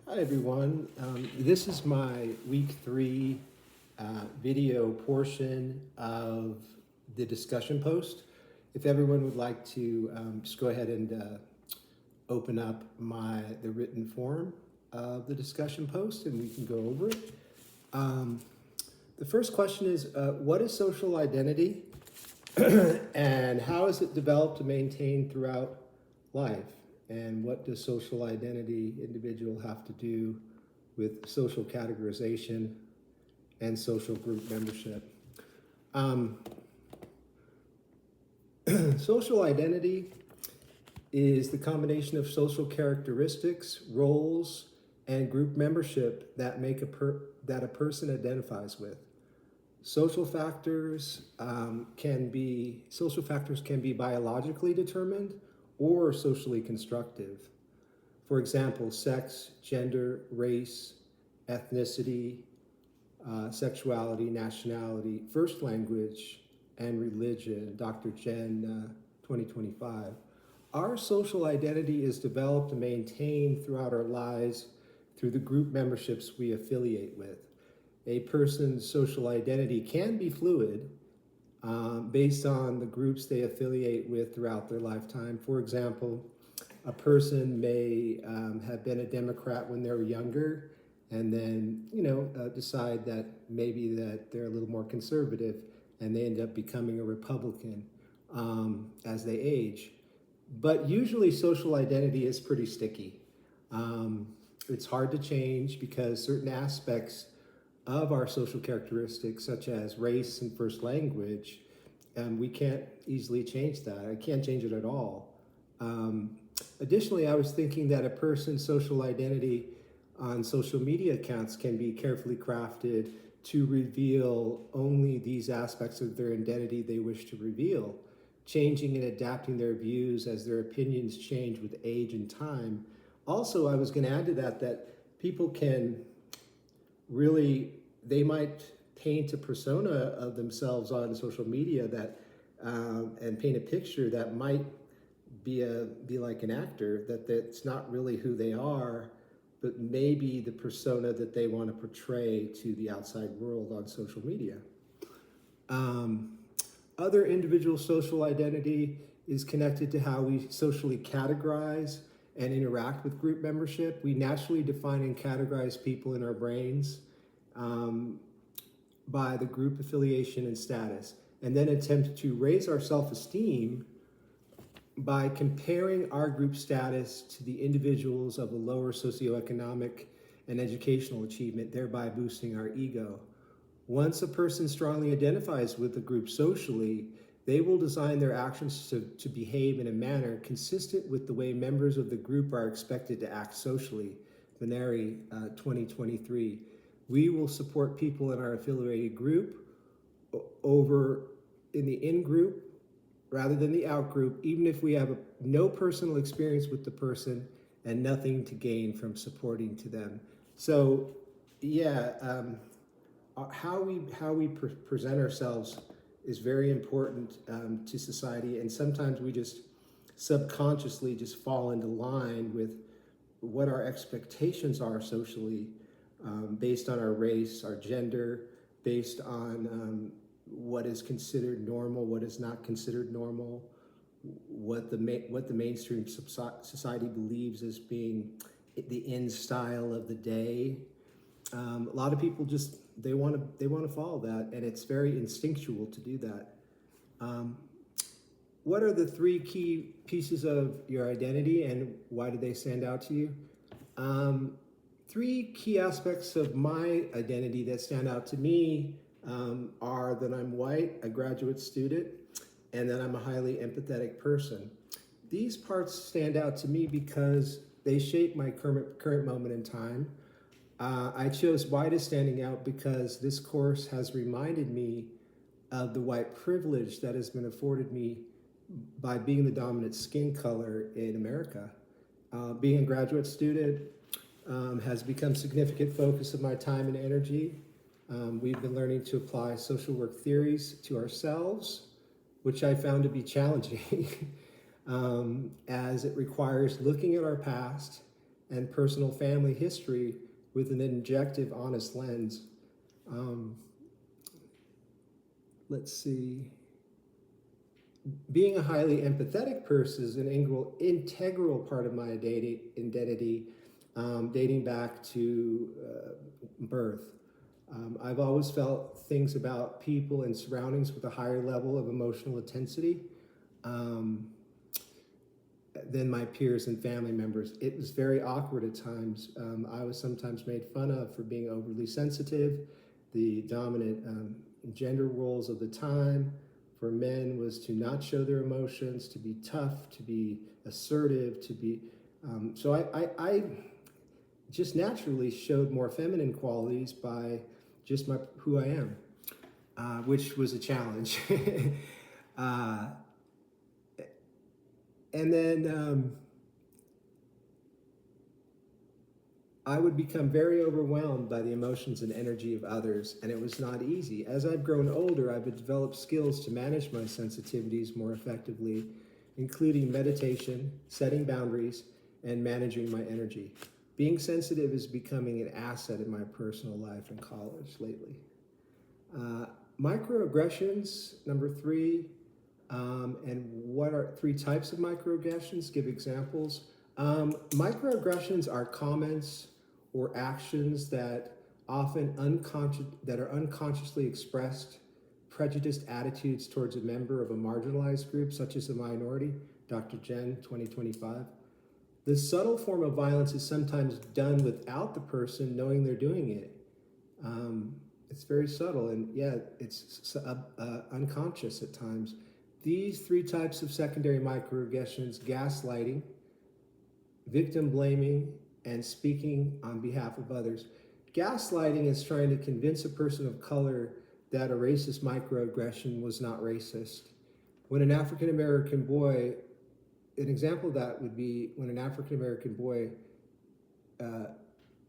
Hi everyone. This is my week 3 video portion of the discussion post. If everyone would like to just go ahead and open up the written form of the discussion post and we can go over it. The first question is, what is social identity and how is it developed and maintained throughout life? And what does social identity individual have to do with social categorization and social group membership? Social identity is the combination of social characteristics, roles, and group membership that make that a person identifies with. Social factors can be biologically determined or socially constructive. For example, sex, gender, race, ethnicity, sexuality, nationality, first language, and religion, Dr. Jen 2025. Our social identity is developed and maintained throughout our lives through the group memberships we affiliate with. A person's social identity can be fluid based on the groups they affiliate with throughout their lifetime. For example, a person may have been a Democrat when they were younger and then, decide that maybe that they're a little more conservative and they end up becoming a Republican as they age. But usually social identity is pretty sticky. It's hard to change because certain aspects of our social characteristics, such as race and first language, we can't easily change that. I can't change it at all. Additionally, I was thinking that a person's social identity on social media accounts can be carefully crafted to reveal only these aspects of their identity they wish to reveal, changing and adapting their views as their opinions change with age and time. Also, I was going to add to that people can they might paint a persona of themselves on social media that and paint a picture that might be like an actor, that's not really who they are, but maybe the persona that they want to portray to the outside world on social media. Other individual social identity is connected to how we socially categorize and interact with group membership. We naturally define and categorize people in our brains by the group affiliation and status, and then attempt to raise our self-esteem by comparing our group status to the individuals of a lower socioeconomic and educational achievement, thereby boosting our ego. Once a person strongly identifies with the group socially, they will design their actions to behave in a manner consistent with the way members of the group are expected to act socially. Veneri 2023. We will support people in our affiliated group over in the in-group rather than the out-group, even if we have no personal experience with the person and nothing to gain from supporting to them. So, how we present ourselves is very important to society, and sometimes we just subconsciously just fall into line with what our expectations are socially, based on our race, our gender, based on what is considered normal, what is not considered normal, what the mainstream society believes as being the in style of the day. A lot of people just they want to follow that, and it's very instinctual to do that. What are the 3 key pieces of your identity, and why do they stand out to you? 3 key aspects of my identity that stand out to me are that I'm white, a graduate student, and that I'm a highly empathetic person. These parts stand out to me because they shape my current moment in time. I chose white as standing out because this course has reminded me of the white privilege that has been afforded me by being the dominant skin color in America. Being a graduate student has become a significant focus of my time and energy. We've been learning to apply social work theories to ourselves, which I found to be challenging as it requires looking at our past and personal family history with an objective, honest lens. Um, let's see. Being a highly empathetic person is an integral part of my identity, dating back to birth. I've always felt things about people and surroundings with a higher level of emotional intensity um, than my peers and family members. It was very awkward at times. I was sometimes made fun of for being overly sensitive. The dominant gender roles of the time for men was to not show their emotions, to be tough, to be assertive, to be. So I just naturally showed more feminine qualities by just who I am, which was a challenge. uh, and then I would become very overwhelmed by the emotions and energy of others, and it was not easy. As I've grown older, I've developed skills to manage my sensitivities more effectively, including meditation, setting boundaries, and managing my energy. Being sensitive is becoming an asset in my personal life and college lately. Microaggressions, number 3, and what are 3 types of microaggressions? Give examples. Microaggressions are comments or actions that are unconsciously expressed prejudiced attitudes towards a member of a marginalized group, such as a minority. Dr. Jen, 2025. This subtle form of violence is sometimes done without the person knowing they're doing it. It's very subtle, and yeah, it's unconscious at times. These 3 types of secondary microaggressions: gaslighting, victim blaming, and speaking on behalf of others. Gaslighting is trying to convince a person of color that a racist microaggression was not racist. When an African American boy, an example of that would be when an African American boy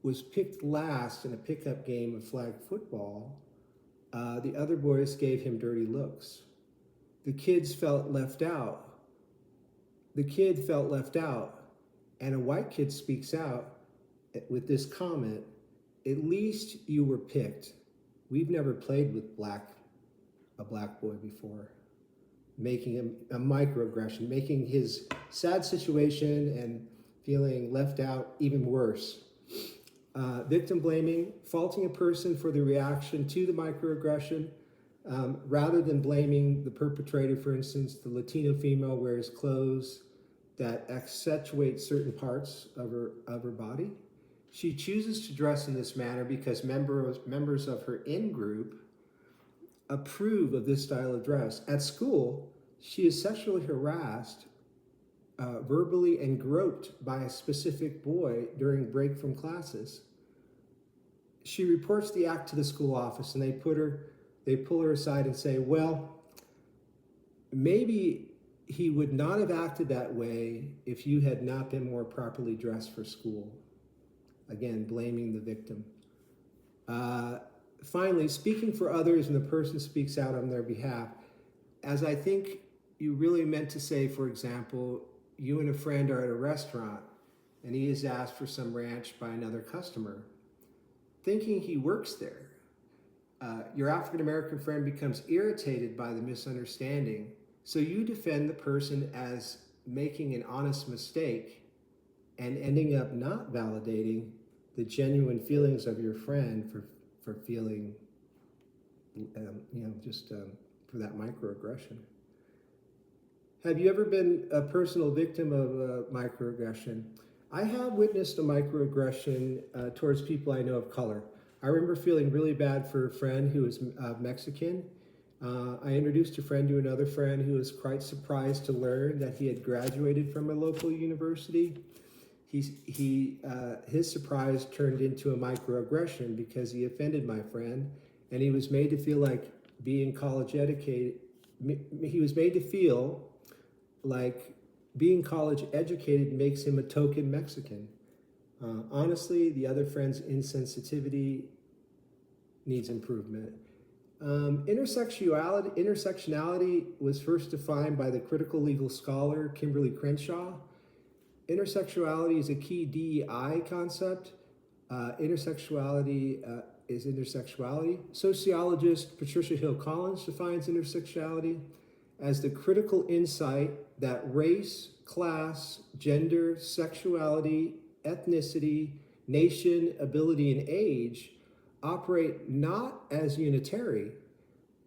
was picked last in a pickup game of flag football, the other boys gave him dirty looks. The kids felt left out. The kid felt left out, and a white kid speaks out with this comment: "At least you were picked. We've never played with a black boy before." Making him a microaggression, making his sad situation and feeling left out even worse. Victim blaming, faulting a person for the reaction to the microaggression, rather than blaming the perpetrator. For instance, the Latino female wears clothes that accentuate certain parts of her body. She chooses to dress in this manner because members of her in-group approve of this style of dress. At school, she is sexually harassed, verbally, and groped by a specific boy during break from classes. She reports the act to the school office, and they pull her aside and say, "Well, maybe he would not have acted that way if you had not been more properly dressed for school." Again, blaming the victim. Finally, speaking for others and the person speaks out on their behalf. As I think you really meant to say, for example, you and a friend are at a restaurant and he is asked for some ranch by another customer, thinking he works there. Your African American friend becomes irritated by the misunderstanding, so you defend the person as making an honest mistake and ending up not validating the genuine feelings of your friend for feeling, for that microaggression. Have you ever been a personal victim of a microaggression? I have witnessed a microaggression towards people I know of color. I remember feeling really bad for a friend who was Mexican. I introduced a friend to another friend who was quite surprised to learn that he had graduated from a local university. His surprise turned into a microaggression because he offended my friend, and he was made to feel like being college educated. He was made to feel like being college educated makes him a token Mexican. Honestly, the other friend's insensitivity needs improvement. Intersectionality was first defined by the critical legal scholar Kimberly Crenshaw. Intersexuality is a key DEI concept. Intersexuality is intersexuality. Sociologist Patricia Hill Collins defines intersexuality as the critical insight that race, class, gender, sexuality, ethnicity, nation, ability, and age operate not as unitary,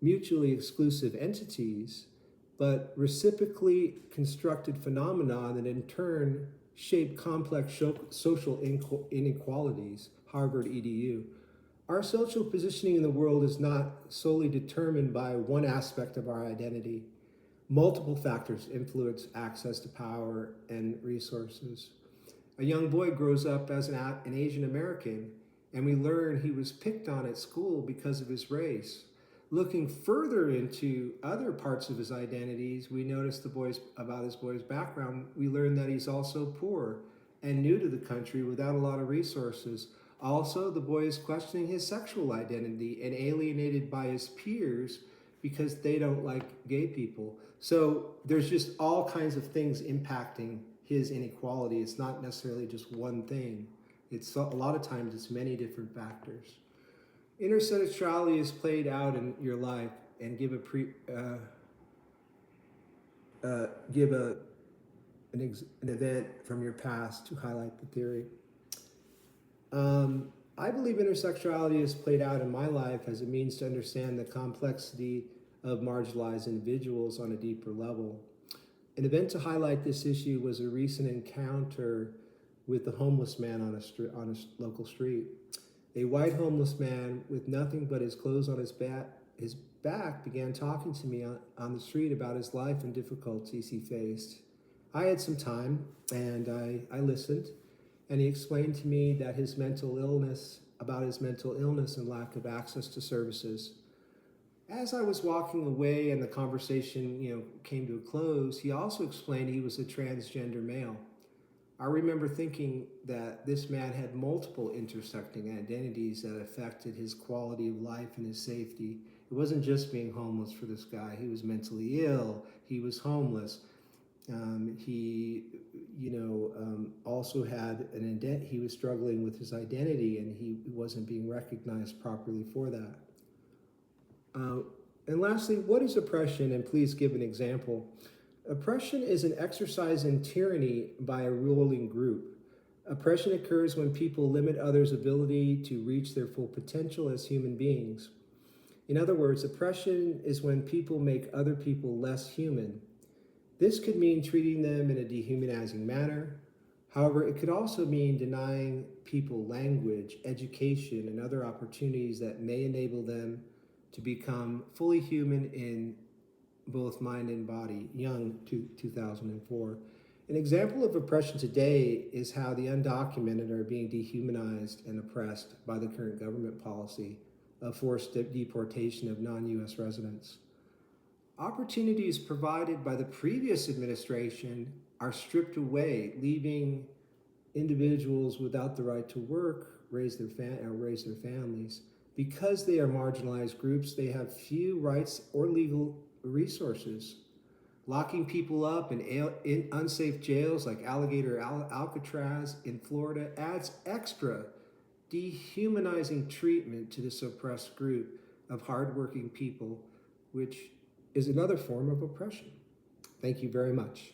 mutually exclusive entities, but reciprocally constructed phenomena that in turn shape complex social inequalities. Harvard EDU. Our social positioning in the world is not solely determined by one aspect of our identity. Multiple factors influence access to power and resources. A young boy grows up as an Asian American, and we learn he was picked on at school because of his race. Looking further into other parts of his identities, we notice about his boy's background. We learn that he's also poor and new to the country without a lot of resources. Also, the boy is questioning his sexual identity and alienated by his peers because they don't like gay people. So there's just all kinds of things impacting his inequality. It's not necessarily just one thing. It's a lot of times it's many different factors. Intersexuality is played out in your life, and give an event from your past to highlight the theory. I believe intersexuality is played out in my life as a means to understand the complexity of marginalized individuals on a deeper level. An event to highlight this issue was a recent encounter with a homeless man on a local street. A white homeless man with nothing but his clothes on his back began talking to me on the street about his life and difficulties he faced. I had some time, and I listened, and he explained to me that his mental illness and lack of access to services. As I was walking away and the conversation, came to a close, he also explained he was a transgender male. I remember thinking that this man had multiple intersecting identities that affected his quality of life and his safety. It wasn't just being homeless for this guy. He was mentally ill. He was homeless. He also had he was struggling with his identity, and he wasn't being recognized properly for that. And lastly, what is oppression? And please give an example. Oppression is an exercise in tyranny by a ruling group. Oppression occurs when people limit others' ability to reach their full potential as human beings. In other words, oppression is when people make other people less human. This could mean treating them in a dehumanizing manner. However, it could also mean denying people language, education, and other opportunities that may enable them to become fully human in both mind and body. Young, 2004. An example of oppression today is how the undocumented are being dehumanized and oppressed by the current government policy of forced deportation of non-U.S. residents. Opportunities provided by the previous administration are stripped away, leaving individuals without the right to work, raise their families. Because they are marginalized groups, they have few rights or legal resources. Locking people up in unsafe jails like Alligator Alcatraz in Florida adds extra dehumanizing treatment to this oppressed group of hardworking people, which is another form of oppression. Thank you very much.